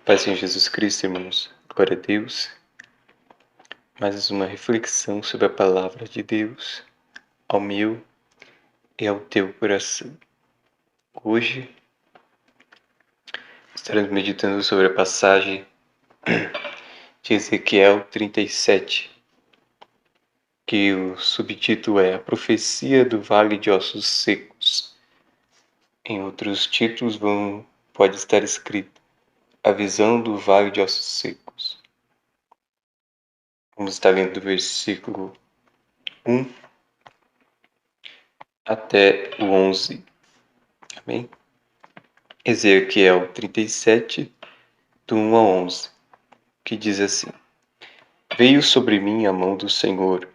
Pai Senhor Jesus Cristo, irmãos, glória a Deus. Mais uma reflexão sobre a palavra de Deus ao meu e ao teu coração. Hoje estaremos meditando sobre a passagem de Ezequiel 37, que o subtítulo é A Profecia do Vale de Ossos Secos. Em outros títulos pode estar escrito A Visão do Vale de Ossos Secos. Vamos estar lendo do versículo 1 até o 11. Amém? Ezequiel 37, do 1 ao 11, que diz assim: Veio sobre mim a mão do Senhor,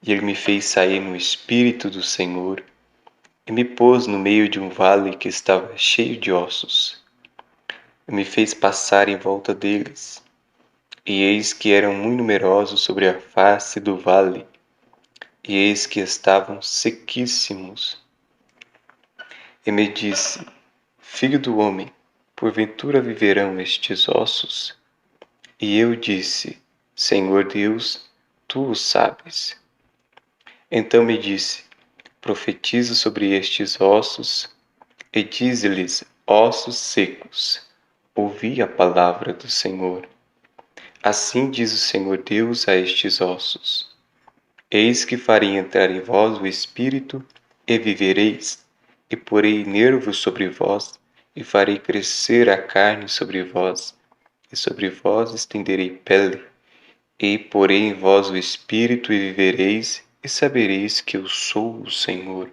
e ele me fez sair no espírito do Senhor, e me pôs no meio de um vale que estava cheio de ossos. E me fez passar em volta deles, e eis que eram muito numerosos sobre a face do vale, e eis que estavam sequíssimos. E me disse: Filho do homem, porventura viverão estes ossos? E eu disse: Senhor Deus, tu o sabes. Então me disse: Profetiza sobre estes ossos e dize-lhes: Ossos secos, ouvi a palavra do Senhor. Assim diz o Senhor Deus a estes ossos: Eis que farei entrar em vós o espírito, e vivereis, e porei nervos sobre vós, e farei crescer a carne sobre vós, e sobre vós estenderei pele, e porei em vós o espírito, e vivereis, e sabereis que eu sou o Senhor.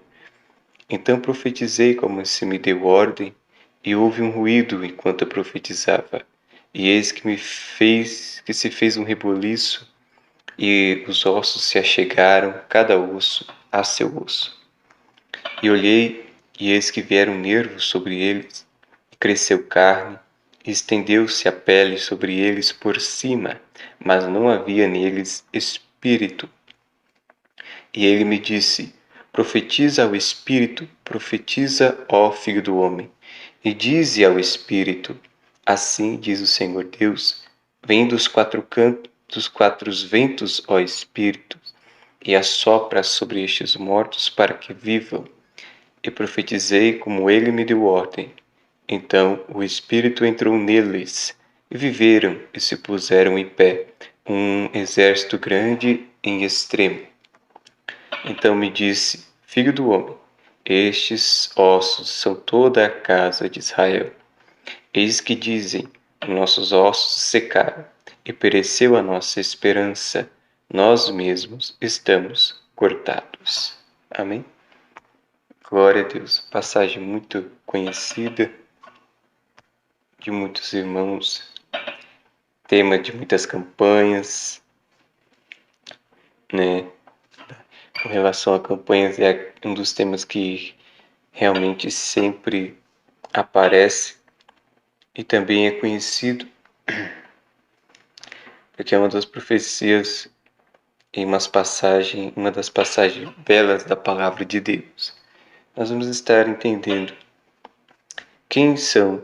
Então profetizei como se me deu ordem, e houve um ruído enquanto eu profetizava, e eis que se fez um reboliço, e os ossos se achegaram, cada osso a seu osso. E olhei, e eis que vieram nervos sobre eles, e cresceu carne, e estendeu-se a pele sobre eles por cima, mas não havia neles espírito. E ele me disse: Profetiza ao espírito, profetiza, ó filho do homem, e dize ao espírito: Assim diz o Senhor Deus: Vem dos quatro cantos, dos quatro ventos, ó espírito, e assopra sobre estes mortos para que vivam. E profetizei como ele me deu ordem. Então o espírito entrou neles, e viveram e se puseram em pé, um exército grande em extremo. Então me disse: Filho do homem, estes ossos são toda a casa de Israel. Eis que dizem: Nossos ossos secaram, e pereceu a nossa esperança. Nós mesmos estamos cortados. Amém? Glória a Deus. Passagem muito conhecida de muitos irmãos, tema de muitas campanhas, né? Com relação a campanhas, é um dos temas que realmente sempre aparece e também é conhecido porque é uma das profecias em uma das passagens belas da palavra de Deus. Nós vamos estar entendendo quem são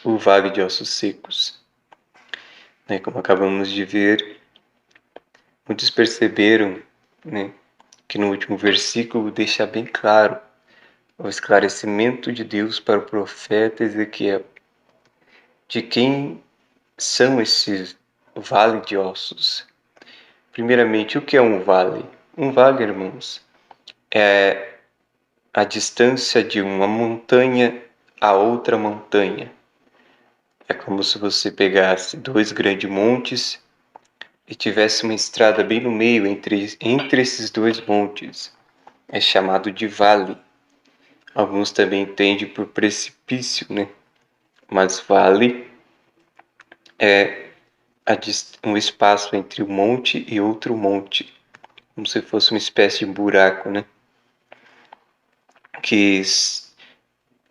o vale de ossos secos. Né? Como acabamos de ver, muitos perceberam, né, que no último versículo deixa bem claro o esclarecimento de Deus para o profeta Ezequiel de quem são esses vale de ossos. Primeiramente, o que é um vale? Um vale, irmãos, é a distância de uma montanha a outra montanha. É como se você pegasse dois grandes montes e tivesse uma estrada bem no meio entre esses dois montes. É chamado de vale. Alguns também entendem por precipício, né? Mas vale é um espaço entre um monte e outro monte, como se fosse uma espécie de buraco, né? Que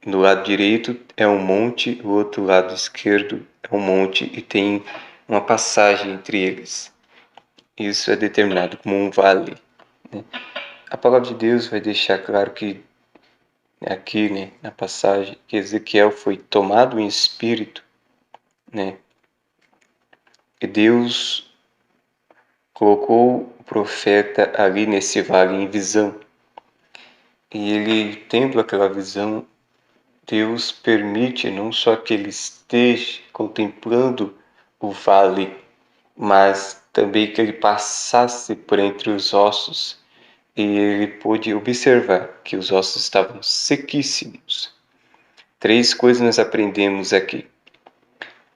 do lado direito é um monte, o outro lado esquerdo é um monte e tem uma passagem entre eles. Isso é determinado como um vale, né? A palavra de Deus vai deixar claro que aqui, né, na passagem, que Ezequiel foi tomado em espírito, né, e Deus colocou o profeta ali nesse vale em visão. E ele, tendo aquela visão, Deus permite não só que ele esteja contemplando o vale, mas também que ele passasse por entre os ossos, e ele pôde observar que os ossos estavam sequíssimos. 3 coisas nós aprendemos aqui.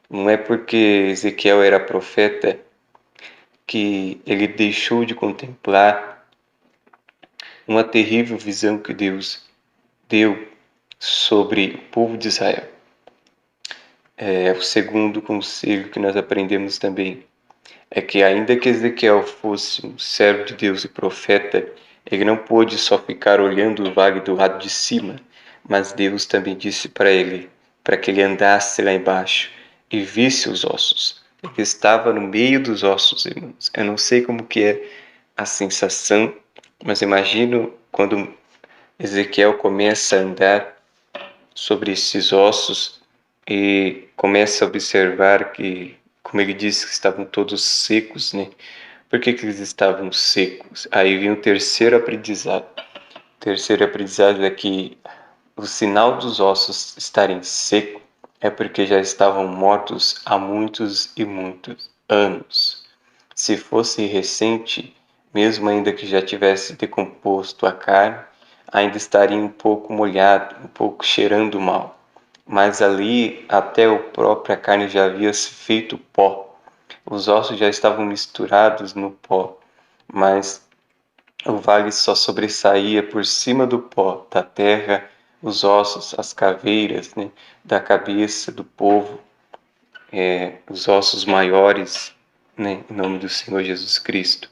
Não é porque Ezequiel era profeta que ele deixou de contemplar uma terrível visão que Deus deu sobre o povo de Israel. O segundo conselho que nós aprendemos também é que, ainda que Ezequiel fosse um servo de Deus e profeta, ele não pôde só ficar olhando o vale do lado de cima, mas Deus também disse para ele, para que ele andasse lá embaixo e visse os ossos. Ele estava no meio dos ossos, irmãos. Eu não sei como que é a sensação, mas imagino quando Ezequiel começa a andar sobre esses ossos e começa a observar que, como ele disse, que estavam todos secos, né? Por que eles estavam secos? Aí vem o terceiro aprendizado. O terceiro aprendizado é que o sinal dos ossos estarem secos é porque já estavam mortos há muitos e muitos anos. Se fosse recente, mesmo ainda que já tivesse decomposto a carne, ainda estaria um pouco molhado, um pouco cheirando mal. Mas ali até a própria carne já havia se feito pó. Os ossos já estavam misturados no pó, mas o vale só sobressaía por cima do pó, da terra, os ossos, as caveiras, né, da cabeça do povo, os ossos maiores, né, em nome do Senhor Jesus Cristo.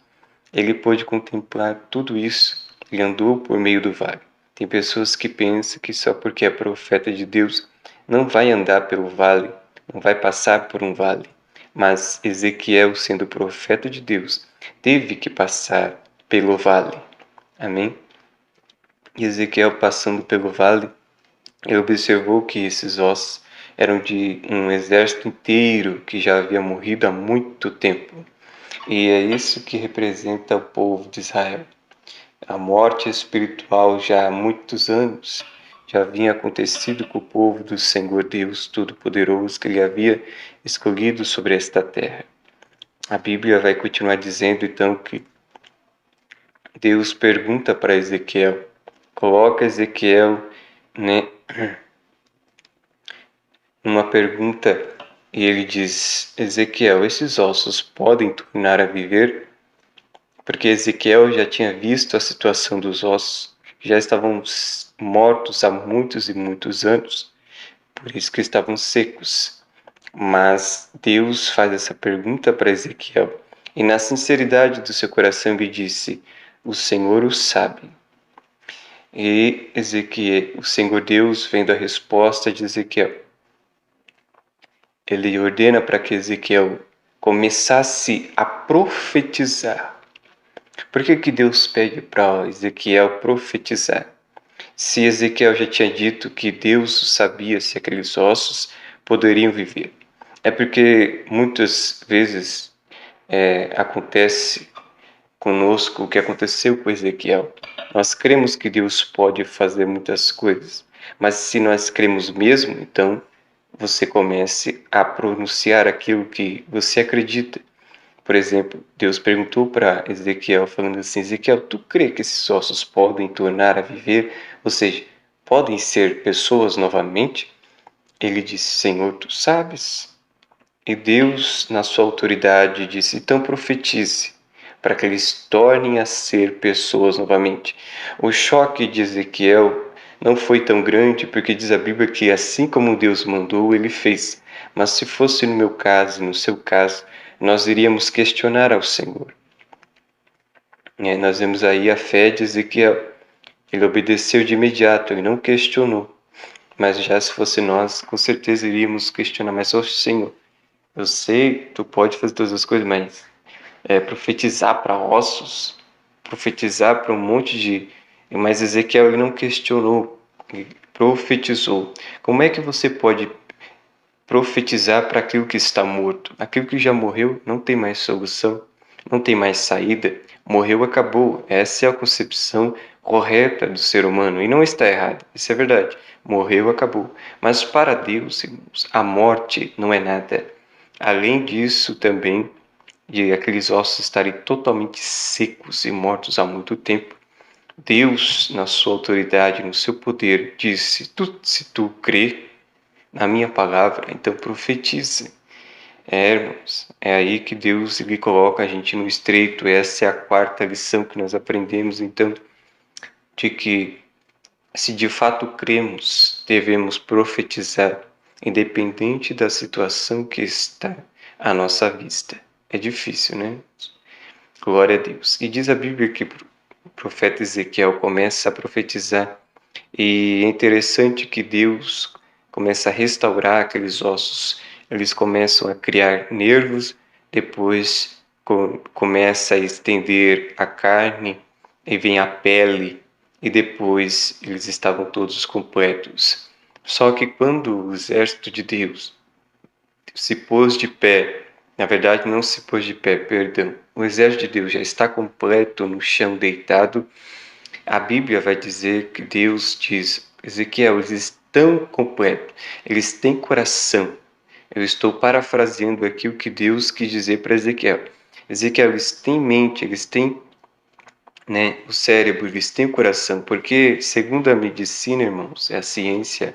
Ele pôde contemplar tudo isso. Ele andou por meio do vale. Tem pessoas que pensam que só porque é profeta de Deus não vai andar pelo vale, não vai passar por um vale. Mas Ezequiel, sendo profeta de Deus, teve que passar pelo vale. Amém? E Ezequiel, passando pelo vale, ele observou que esses ossos eram de um exército inteiro que já havia morrido há muito tempo. E é isso que representa o povo de Israel. A morte espiritual já há muitos anos já havia acontecido com o povo do Senhor Deus Todo-Poderoso que ele havia escolhido sobre esta terra. A Bíblia vai continuar dizendo então que Deus pergunta para Ezequiel, coloca Ezequiel, né, uma pergunta, e ele diz: Ezequiel, esses ossos podem tornar a viver? Porque Ezequiel já tinha visto a situação dos ossos, que já estavam mortos há muitos e muitos anos, por isso que estavam secos. Mas Deus faz essa pergunta para Ezequiel, e na sinceridade do seu coração ele disse: o Senhor o sabe. E Ezequiel, o Senhor Deus, vendo a resposta de Ezequiel, ele ordena para que Ezequiel começasse a profetizar. Por que Deus pede para Ezequiel profetizar? Se Ezequiel já tinha dito que Deus sabia se aqueles ossos poderiam viver. É porque muitas vezes acontece conosco o que aconteceu com Ezequiel. Nós cremos que Deus pode fazer muitas coisas, mas se nós cremos mesmo, então você comece a pronunciar aquilo que você acredita. Por exemplo, Deus perguntou para Ezequiel, falando assim: Ezequiel, tu crê que esses ossos podem tornar a viver? Ou seja, podem ser pessoas novamente? Ele disse: Senhor, tu sabes. E Deus, na sua autoridade, disse: então profetize, para que eles tornem a ser pessoas novamente. O choque de Ezequiel não foi tão grande, porque diz a Bíblia que assim como Deus mandou, ele fez. Mas se fosse no meu caso, no seu caso, nós iríamos questionar ao Senhor. Nós vemos aí a fé de Ezequiel. Ele obedeceu de imediato, ele não questionou. Mas já se fosse nós, com certeza iríamos questionar. Mas, ô Senhor, eu sei, tu pode fazer todas as coisas, mas profetizar para ossos, profetizar para um monte de... Mas Ezequiel ele não questionou. profetizou. Como é que você pode profetizar para aquilo que está morto? Aquilo que já morreu não tem mais solução, não tem mais saída. Morreu, acabou. Essa é a concepção correta do ser humano e não está errada. Isso é verdade. Morreu, acabou. Mas para Deus, irmãos, a morte não é nada. Além disso, também de aqueles ossos estarem totalmente secos e mortos há muito tempo, Deus, na sua autoridade, no seu poder, disse: se tu crê na minha palavra, então profetize. Irmãos, é aí que Deus lhe coloca a gente no estreito. Essa é a quarta lição que nós aprendemos, então, de que se de fato cremos, devemos profetizar, independente da situação que está à nossa vista. É difícil, né? Glória a Deus. E diz a Bíblia que o profeta Ezequiel começa a profetizar, e é interessante que Deus começa a restaurar aqueles ossos. Eles começam a criar nervos, depois começa a estender a carne, e vem a pele, e depois eles estavam todos completos. Só que quando o exército de Deus se pôs de pé, na verdade não se pôs de pé, perdão, o exército de Deus já está completo no chão deitado, a Bíblia vai dizer que Deus diz: Ezequiel, eles estão completos, eles têm coração. Eu estou parafraseando aqui o que Deus quis dizer para Ezequiel. Ezequiel, eles têm mente, eles têm, né, o cérebro, eles têm o coração, porque segundo a medicina, irmãos, é a ciência,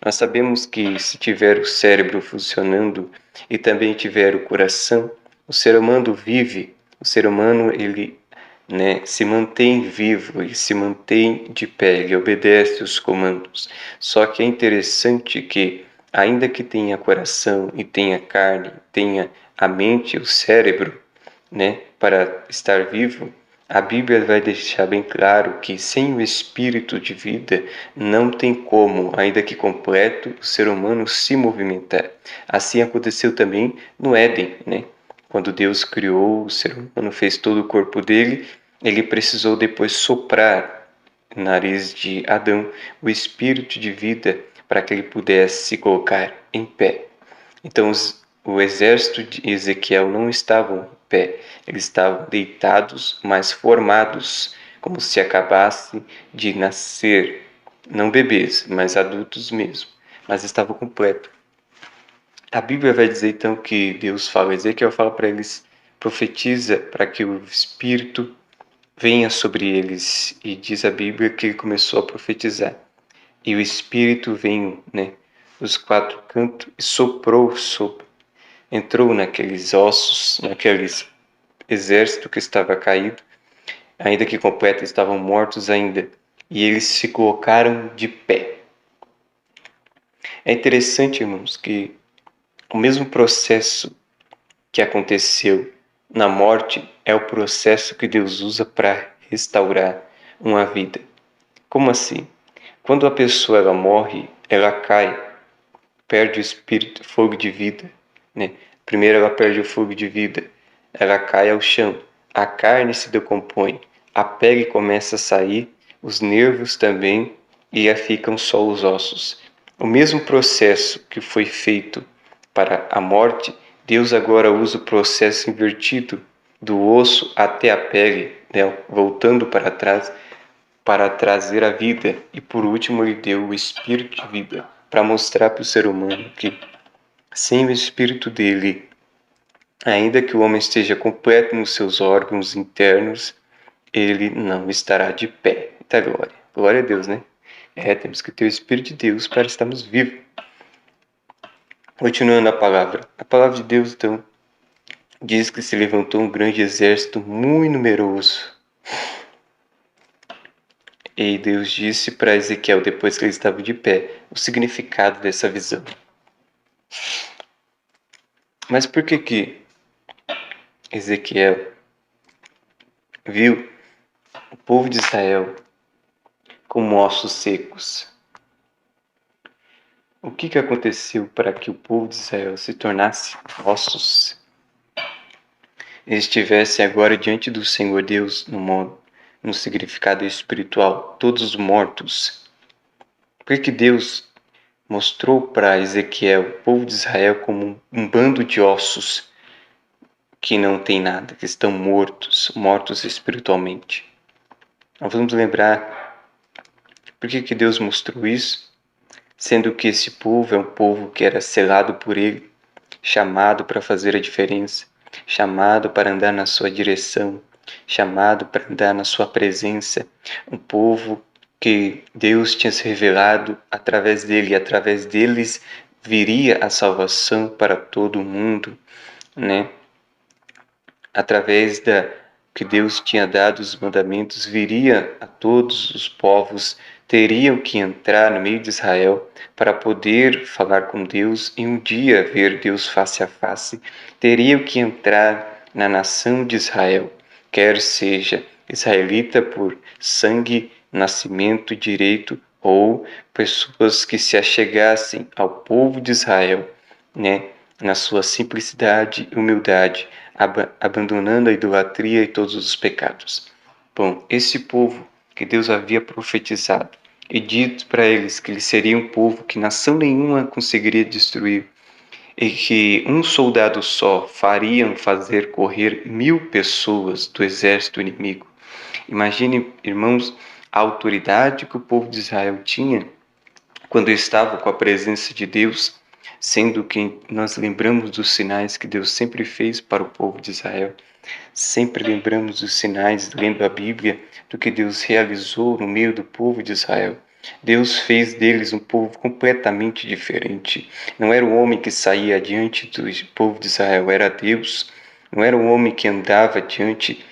nós sabemos que se tiver o cérebro funcionando e também tiver o coração, o ser humano vive, o ser humano ele, né, se mantém vivo e se mantém de pé, ele obedece os comandos. Só que é interessante que, ainda que tenha coração e tenha carne, tenha a mente, o cérebro, né, para estar vivo, a Bíblia vai deixar bem claro que sem o espírito de vida não tem como, ainda que completo, o ser humano se movimentar. Assim aconteceu também no Éden, né? Quando Deus criou o ser humano, fez todo o corpo dele, ele precisou depois soprar no nariz de Adão o espírito de vida para que ele pudesse se colocar em pé. Então, o exército de Ezequiel não estavam em pé, eles estavam deitados, mas formados, como se acabasse de nascer, não bebês, mas adultos mesmo, mas estavam completos. A Bíblia vai dizer então que Deus fala, Ezequiel fala para eles, profetiza para que o Espírito venha sobre eles, e diz a Bíblia que ele começou a profetizar. E o Espírito veio, né, dos quatro cantos e soprou sobre, entrou naqueles ossos, naqueles exército que estava caído, ainda que completo, estavam mortos ainda, e eles se colocaram de pé. É interessante, irmãos, que o mesmo processo que aconteceu na morte é o processo que Deus usa para restaurar uma vida. Como assim? Quando a pessoa ela morre, ela cai, perde o espírito, fogo de vida, né? Primeiro ela perde o fogo de vida, ela cai ao chão, a carne se decompõe, a pele começa a sair, os nervos também, e aí ficam só os ossos. O mesmo processo que foi feito para a morte, Deus agora usa o processo invertido do osso até a pele, né? Voltando para trás, para trazer a vida, e por último ele deu o espírito de vida para mostrar para o ser humano que sem o espírito dele, ainda que o homem esteja completo nos seus órgãos internos, ele não estará de pé. Eita glória. Glória a Deus, né? Temos que ter o Espírito de Deus para estarmos vivos. Continuando a palavra de Deus, então, diz que se levantou um grande exército muito numeroso. E Deus disse para Ezequiel, depois que ele estava de pé, o significado dessa visão. Mas por que Ezequiel viu o povo de Israel como ossos secos? O que aconteceu para que o povo de Israel se tornasse ossos? Eles estivessem agora diante do Senhor Deus no significado espiritual, todos mortos. Por que Deus mostrou para Ezequiel o povo de Israel como um bando de ossos que não tem nada, que estão mortos espiritualmente? Nós vamos lembrar por que Deus mostrou isso, sendo que esse povo é um povo que era selado por Ele, chamado para fazer a diferença, chamado para andar na sua direção, chamado para andar na sua presença, um povo que Deus tinha se revelado através dele, e através deles viria a salvação para todo o mundo, né? Através da que Deus tinha dado os mandamentos, viria a todos os povos, teriam que entrar no meio de Israel para poder falar com Deus e um dia ver Deus face a face. Teriam que entrar na nação de Israel, quer seja israelita por sangue, nascimento, direito, ou pessoas que se achegassem ao povo de Israel, né, na sua simplicidade e humildade, abandonando a idolatria e todos os pecados. Bom, esse povo que Deus havia profetizado e dito para eles que ele seria um povo que nação nenhuma conseguiria destruir e que um soldado só faria fazer correr 1000 pessoas do exército inimigo. Imagine, irmãos, a autoridade que o povo de Israel tinha quando estava com a presença de Deus, sendo que nós lembramos dos sinais que Deus sempre fez para o povo de Israel. Sempre lembramos dos sinais, lendo a Bíblia, do que Deus realizou no meio do povo de Israel. Deus fez deles um povo completamente diferente. Não era o homem que saía diante do povo de Israel, era Deus. Não era o homem que andava diante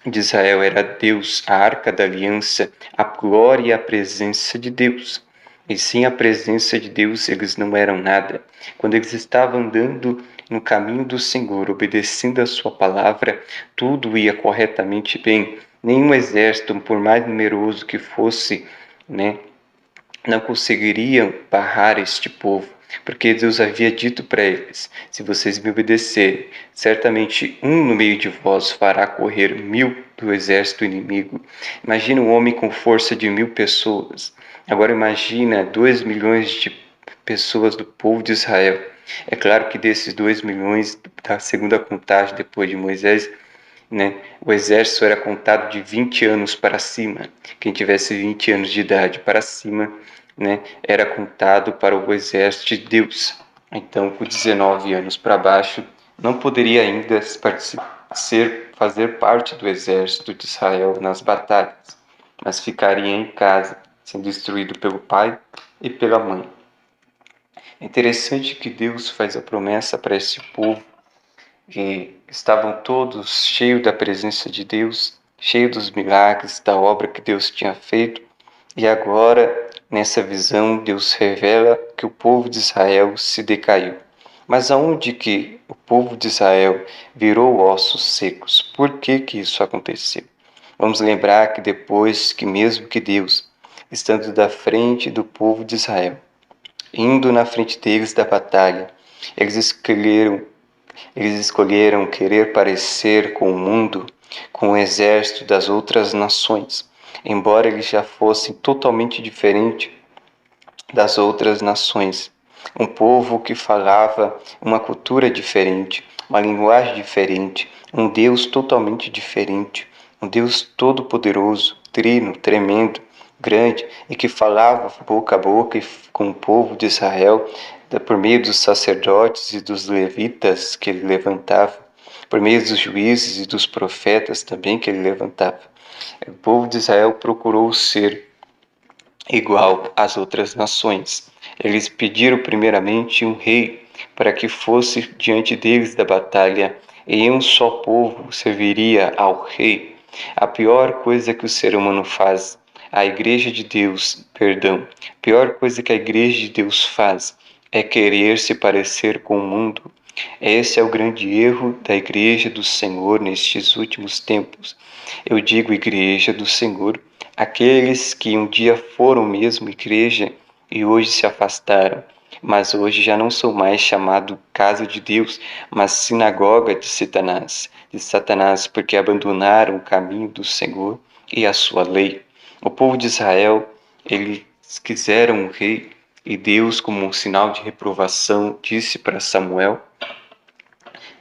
de Israel, era Deus, a arca da aliança, a glória e a presença de Deus. E sem a presença de Deus, eles não eram nada. Quando eles estavam andando no caminho do Senhor, obedecendo a sua palavra, tudo ia corretamente bem. Nenhum exército, por mais numeroso que fosse, né, não conseguiriam barrar este povo, porque Deus havia dito para eles: se vocês me obedecerem, certamente um no meio de vós fará correr 1000 do exército inimigo. Imagina um homem com força de 1000 pessoas. Agora imagina 2 milhões de pessoas do povo de Israel. É claro que desses 2 milhões, da segunda contagem depois de Moisés, né, o exército era contado de 20 anos para cima. Quem tivesse 20 anos de idade para cima, né, era contado para o exército de Deus. Então, com 19 anos para baixo, não poderia ainda fazer parte do exército de Israel nas batalhas, mas ficaria em casa, sendo instruído pelo pai e pela mãe. É interessante que Deus faz a promessa para esse povo que estavam todos cheios da presença de Deus, cheios dos milagres, da obra que Deus tinha feito. E agora, nessa visão, Deus revela que o povo de Israel se decaiu. Mas aonde que o povo de Israel virou ossos secos? Por que que isso aconteceu? Vamos lembrar que depois que mesmo que Deus, estando da frente do povo de Israel, indo na frente deles da batalha, eles escolheram querer parecer com o mundo, com o exército das outras nações, embora eles já fossem totalmente diferentes das outras nações. Um povo que falava uma cultura diferente, uma linguagem diferente, um Deus totalmente diferente, um Deus todo-poderoso, trino, tremendo, grande, e que falava boca a boca com o povo de Israel por meio dos sacerdotes e dos levitas que ele levantava, por meio dos juízes e dos profetas também que ele levantava. O povo de Israel procurou ser igual às outras nações. Eles pediram primeiramente um rei para que fosse diante deles da batalha, e um só povo serviria ao rei. A pior coisa que o ser humano faz, a igreja de Deus, perdão, a pior coisa que a igreja de Deus faz é querer se parecer com o mundo. Esse é o grande erro da igreja do Senhor nestes últimos tempos. Eu digo igreja do Senhor, aqueles que um dia foram mesmo igreja e hoje se afastaram, mas hoje já não são mais chamados casa de Deus, mas sinagoga de Satanás, porque abandonaram o caminho do Senhor e a sua lei. O povo de Israel, ele quiseram um rei, e Deus, como um sinal de reprovação, disse para Samuel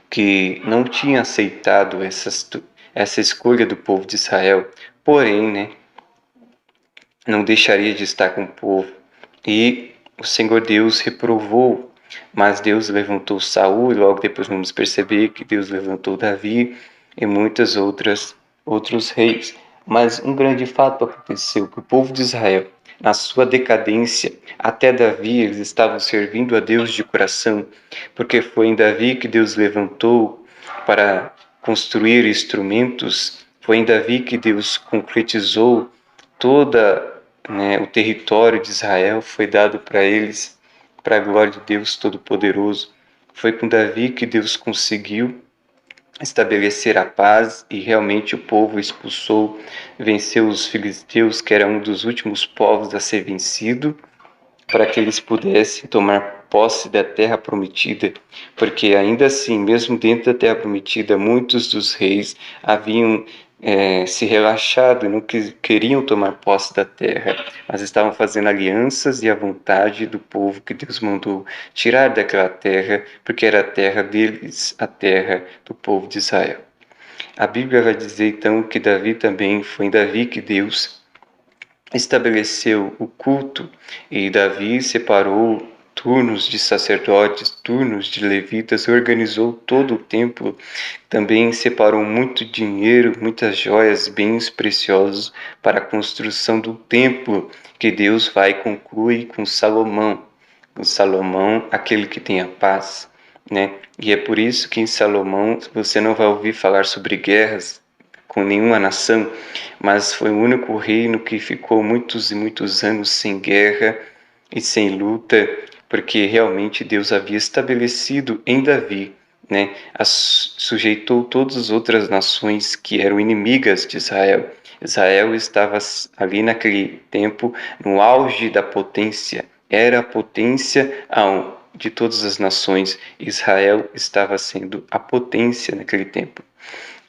que não tinha aceitado essa escolha do povo de Israel, porém, né, não deixaria de estar com o povo. E o Senhor Deus reprovou, mas Deus levantou Saul, e logo depois vamos perceber que Deus levantou Davi e muitos outros reis. Mas um grande fato aconteceu, que o povo de Israel, na sua decadência, até Davi, eles estavam servindo a Deus de coração, porque foi em Davi que Deus levantou para construir instrumentos, foi em Davi que Deus concretizou toda, né, o território de Israel foi dado para eles, para a glória de Deus Todo-Poderoso. Foi com Davi que Deus conseguiu estabelecer a paz e realmente o povo expulsou, venceu os filisteus, que era um dos últimos povos a ser vencido, para que eles pudessem tomar posse da terra prometida, porque ainda assim, mesmo dentro da terra prometida, muitos dos reis haviam se relaxado e não queriam tomar posse da terra, mas estavam fazendo alianças e a vontade do povo que Deus mandou tirar daquela terra, porque era a terra deles, a terra do povo de Israel. A Bíblia vai dizer então que Davi também foi em Davi que Deus estabeleceu o culto, e Davi separou turnos de sacerdotes, turnos de levitas, organizou todo o templo, também separou muito dinheiro, muitas joias, bens preciosos para a construção do templo que Deus vai concluir com Salomão. Com Salomão, aquele que tem a paz, né? E é por isso que em Salomão você não vai ouvir falar sobre guerras com nenhuma nação, mas foi o único reino que ficou muitos e muitos anos sem guerra e sem luta, porque realmente Deus havia estabelecido em Davi, né, sujeitou todas as outras nações que eram inimigas de Israel. Israel estava ali naquele tempo no auge da potência, era a potência de todas as nações. Israel estava sendo a potência naquele tempo.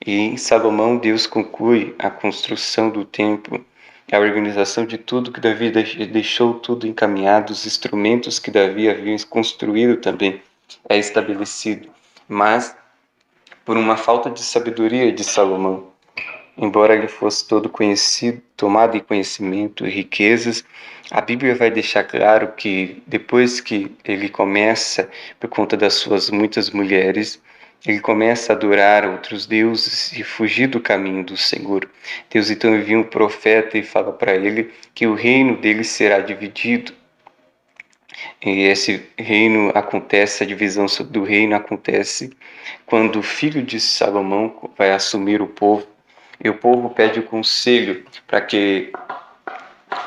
E em Salomão, Deus conclui a construção do templo, a organização de tudo que Davi deixou tudo encaminhado, os instrumentos que Davi havia construído também é estabelecido. Mas, por uma falta de sabedoria de Salomão, embora ele fosse todo conhecido, tomado em conhecimento e riquezas, a Bíblia vai deixar claro que depois que ele começa, por conta das suas muitas mulheres, ele começa a adorar outros deuses e fugir do caminho do Senhor. Deus então envia um profeta e fala para ele que o reino dele será dividido. E esse reino acontece, a divisão do reino acontece quando o filho de Salomão vai assumir o povo. E o povo pede o conselho para que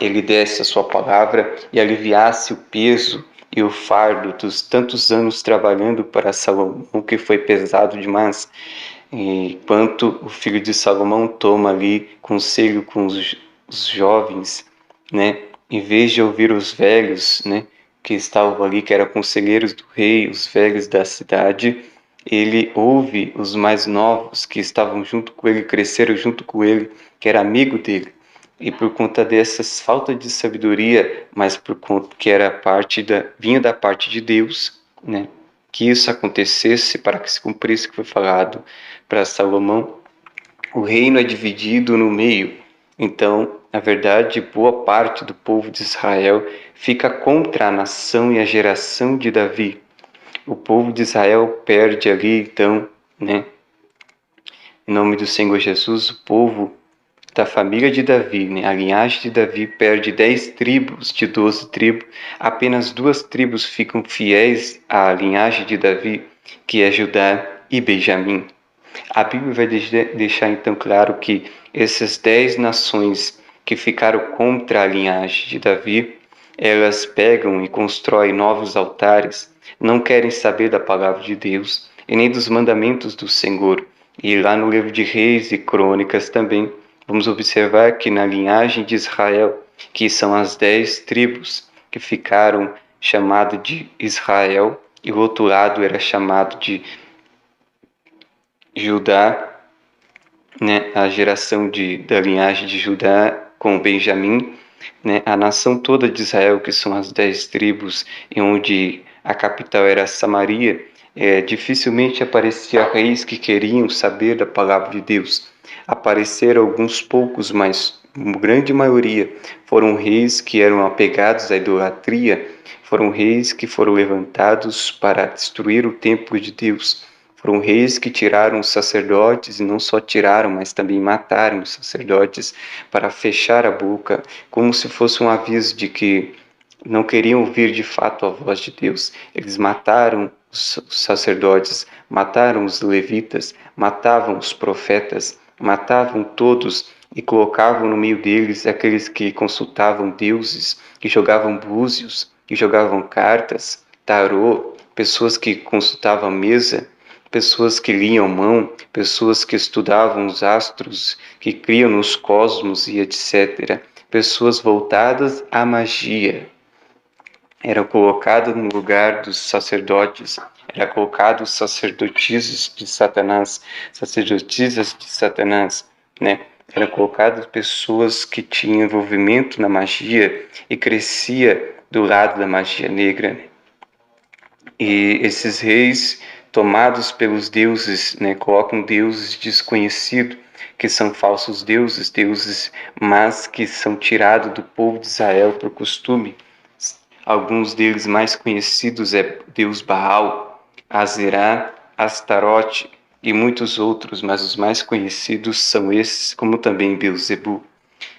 ele desse a sua palavra e aliviasse o peso e o fardo dos tantos anos trabalhando para Salomão, que foi pesado demais. Enquanto o filho de Salomão toma ali conselho com os jovens, né, em vez de ouvir os velhos, né, que estavam ali, que eram conselheiros do rei, os velhos da cidade, ele ouve os mais novos que estavam junto com ele, cresceram junto com ele, que era amigo dele. E por conta dessas falta de sabedoria, mas por conta que era vinha da parte de Deus, né, que isso acontecesse para que se cumprisse o que foi falado para Salomão, o reino é dividido no meio. Então, na verdade, boa parte do povo de Israel fica contra a nação e a geração de Davi. O povo de Israel perde ali, então, né? Em nome do Senhor Jesus, o povo da família de Davi, né? A linhagem de Davi perde 10 tribos de 12 tribos. Apenas 2 tribos ficam fiéis à linhagem de Davi, que é Judá e Benjamim. A Bíblia vai deixar então claro que essas 10 nações que ficaram contra a linhagem de Davi, elas pegam e constroem novos altares, não querem saber da palavra de Deus e nem dos mandamentos do Senhor. E lá no livro de Reis e Crônicas também, vamos observar que na linhagem de Israel, que são as 10 tribos que ficaram chamadas de Israel, e o outro lado era chamado de Judá, né, a geração da linhagem de Judá com Benjamim, né? A nação toda de Israel, que são as 10 tribos, e onde a capital era Samaria, dificilmente aparecia reis que queriam saber da palavra de Deus. Apareceram alguns poucos, mas a grande maioria foram reis que eram apegados à idolatria, foram reis que foram levantados para destruir o templo de Deus. Foram reis que tiraram os sacerdotes, e não só tiraram, mas também mataram os sacerdotes para fechar a boca, como se fosse um aviso de que não queriam ouvir de fato a voz de Deus. Eles mataram os sacerdotes, mataram os levitas, matavam os profetas, matavam todos e colocavam no meio deles aqueles que consultavam deuses, que jogavam búzios, que jogavam cartas, tarô, pessoas que consultavam mesa, pessoas que liam mão, pessoas que estudavam os astros, que criam nos cosmos e etc. Pessoas voltadas à magia. Era colocado no lugar dos sacerdotes, era colocado os sacerdotisas de Satanás, né? Era colocado pessoas que tinham envolvimento na magia e crescia do lado da magia negra, né? E esses reis, tomados pelos deuses, né, colocam deuses desconhecidos, que são falsos deuses, mas que são tirados do povo de Israel por costume. Alguns deles mais conhecidos é Deus Baal, Azerá, Astarote e muitos outros, mas os mais conhecidos são esses, como também Beelzebu.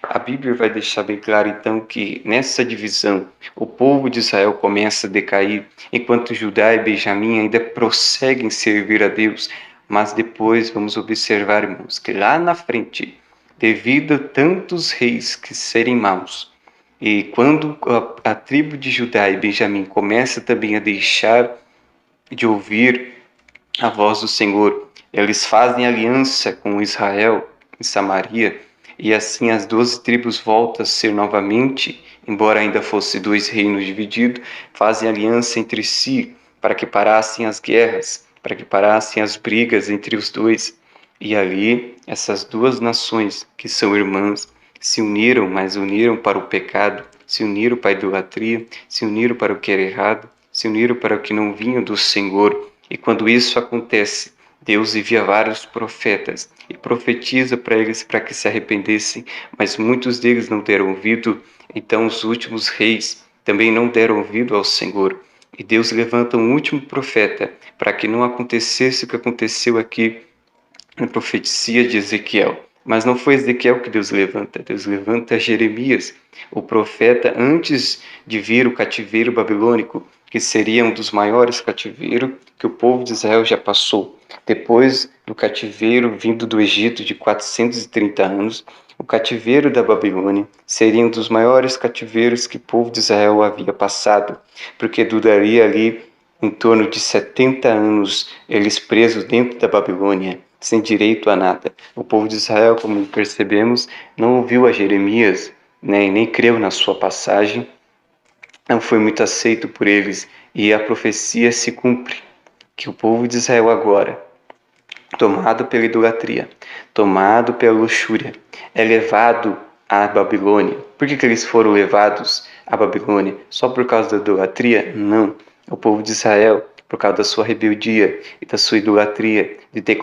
A Bíblia vai deixar bem claro, então, que nessa divisão o povo de Israel começa a decair, enquanto Judá e Benjamim ainda prosseguem servir a Deus. Mas depois vamos observar, irmãos, que lá na frente, devido a tantos reis que serem maus, e quando a tribo de Judá e Benjamim começa também a deixar de ouvir a voz do Senhor, eles fazem aliança com Israel em Samaria, e assim as 12 tribos voltam a ser novamente, embora ainda fosse 2 reinos divididos, fazem aliança entre si para que parassem as guerras, para que parassem as brigas entre os dois. E ali, essas 2 nações, que são irmãs, se uniram, mas uniram para o pecado, se uniram para a idolatria, se uniram para o que era errado, se uniram para o que não vinha do Senhor. E quando isso acontece, Deus envia vários profetas e profetiza para eles para que se arrependessem, mas muitos deles não deram ouvido. Então os últimos reis também não deram ouvido ao Senhor. E Deus levanta um último profeta para que não acontecesse o que aconteceu aqui na profecia de Ezequiel. Mas não foi Ezequiel que Deus levanta Jeremias, o profeta antes de vir o cativeiro babilônico, que seria um dos maiores cativeiros que o povo de Israel já passou. Depois do cativeiro vindo do Egito de 430 anos, o cativeiro da Babilônia seria um dos maiores cativeiros que o povo de Israel havia passado, porque duraria ali em torno de 70 anos eles presos dentro da Babilônia, sem direito a nada. O povo de Israel, como percebemos, não ouviu a Jeremias, né, e nem creu na sua passagem, não foi muito aceito por eles, e a profecia se cumpre, que o povo de Israel agora, tomado pela idolatria, tomado pela luxúria, é levado à Babilônia. Por que eles foram levados à Babilônia? Só por causa da idolatria? Não. O povo de Israel, por causa da sua rebeldia e da sua idolatria, de ter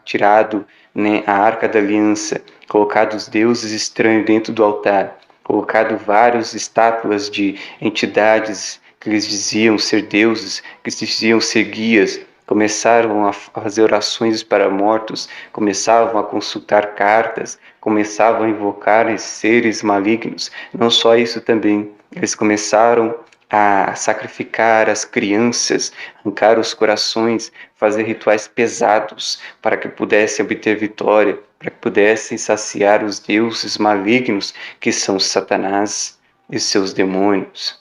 tirado, né, a Arca da Aliança, colocado os deuses estranhos dentro do altar, colocado várias estátuas de entidades que eles diziam ser deuses, que eles diziam ser guias, começaram a fazer orações para mortos, começavam a consultar cartas, começavam a invocar seres malignos. Não só isso também, eles começaram a sacrificar as crianças, arrancar os corações, fazer rituais pesados para que pudessem obter vitória, para que pudessem saciar os deuses malignos que são Satanás e seus demônios.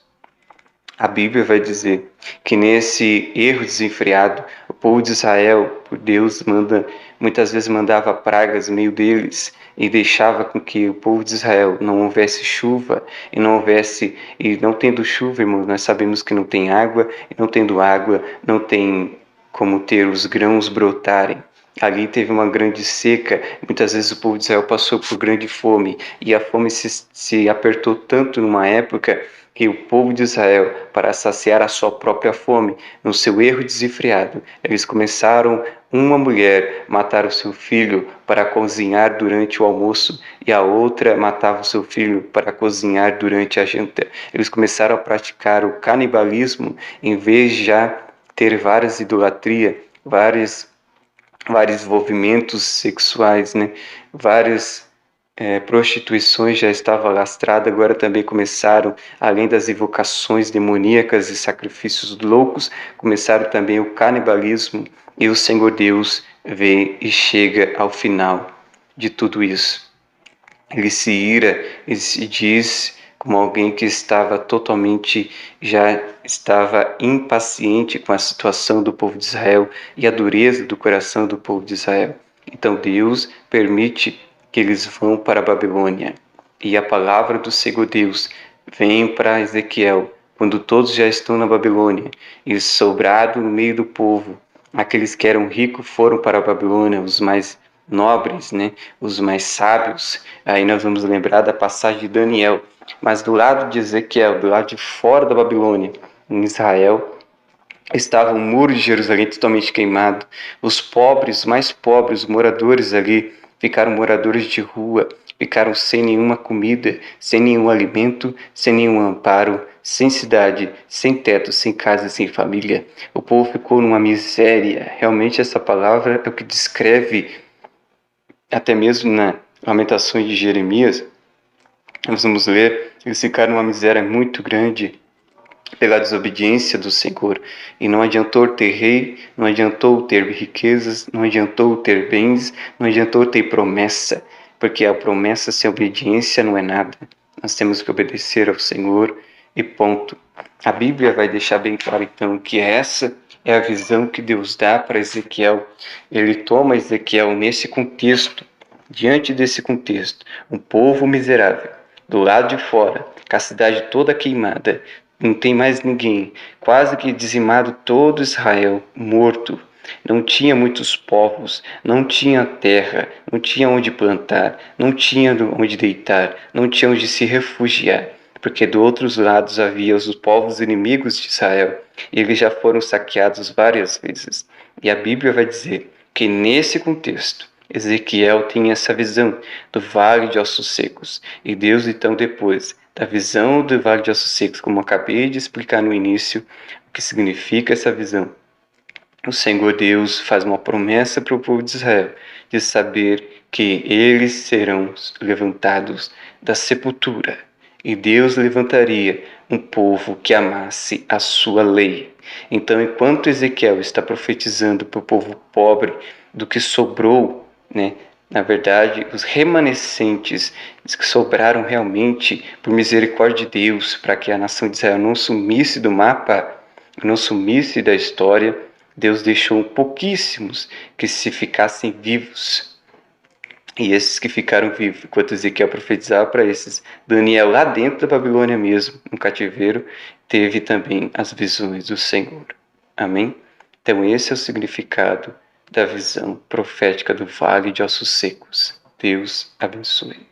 A Bíblia vai dizer que nesse erro desenfreado, o povo de Israel, por Deus, muitas vezes mandava pragas no meio deles e deixava com que o povo de Israel não houvesse chuva e não tendo chuva, irmãos, nós sabemos que não tem água, e não tendo água, não tem como ter os grãos brotarem. Ali teve uma grande seca, muitas vezes o povo de Israel passou por grande fome, e a fome se apertou tanto numa época que o povo de Israel, para saciar a sua própria fome, no seu erro desenfreado, eles começaram, uma mulher matar o seu filho para cozinhar durante o almoço e a outra matava o seu filho para cozinhar durante a janta. Eles começaram a praticar o canibalismo em vez de já ter várias idolatrias, vários envolvimentos sexuais, né? Várias prostituições já estavam lastradas, agora também começaram, além das invocações demoníacas e sacrifícios loucos, começaram também o canibalismo, e o Senhor Deus vê e chega ao final de tudo isso. Ele se ira, ele se diz como alguém que já estava impaciente com a situação do povo de Israel e a dureza do coração do povo de Israel. Então Deus permite que eles vão para a Babilônia. E a palavra do Senhor Deus vem para Ezequiel, quando todos já estão na Babilônia, e sobrado no meio do povo, aqueles que eram ricos foram para a Babilônia, os mais nobres, né, os mais sábios. Aí nós vamos lembrar da passagem de Daniel. Mas do lado de Ezequiel, do lado de fora da Babilônia, em Israel, estava o muro de Jerusalém totalmente queimado. Os pobres, mais pobres, os moradores ali, ficaram moradores de rua, ficaram sem nenhuma comida, sem nenhum alimento, sem nenhum amparo, sem cidade, sem teto, sem casa, sem família. O povo ficou numa miséria. Realmente essa palavra é o que descreve, até mesmo na Lamentações de Jeremias, nós vamos ler, eles ficaram numa miséria muito grande pela desobediência do Senhor. E não adiantou ter rei, não adiantou ter riquezas, não adiantou ter bens, não adiantou ter promessa, porque a promessa sem obediência não é nada. Nós temos que obedecer ao Senhor e ponto. A Bíblia vai deixar bem claro então que essa é a visão que Deus dá para Ezequiel. Ele toma Ezequiel nesse contexto, diante desse contexto, um povo miserável, do lado de fora, com a cidade toda queimada, não tem mais ninguém, quase que dizimado todo Israel, morto. Não tinha muitos povos, não tinha terra, não tinha onde plantar, não tinha onde deitar, não tinha onde se refugiar, porque do outros lados havia os povos inimigos de Israel, e eles já foram saqueados várias vezes. E a Bíblia vai dizer que nesse contexto, Ezequiel tinha essa visão do vale de ossos secos, e Deus então depois da visão do Vale de Ossos Secos, como acabei de explicar no início, o que significa essa visão. O Senhor Deus faz uma promessa para o povo de Israel, de saber que eles serão levantados da sepultura. E Deus levantaria um povo que amasse a sua lei. Então, enquanto Ezequiel está profetizando para o povo pobre do que sobrou, né, na verdade, os remanescentes que sobraram realmente por misericórdia de Deus, para que a nação de Israel não sumisse do mapa, não sumisse da história, Deus deixou pouquíssimos que se ficassem vivos. E esses que ficaram vivos, enquanto Ezequiel profetizava para esses, Daniel lá dentro da Babilônia mesmo, no cativeiro, teve também as visões do Senhor. Amém? Então esse é o significado da visão profética do Vale de Ossos Secos. Deus abençoe.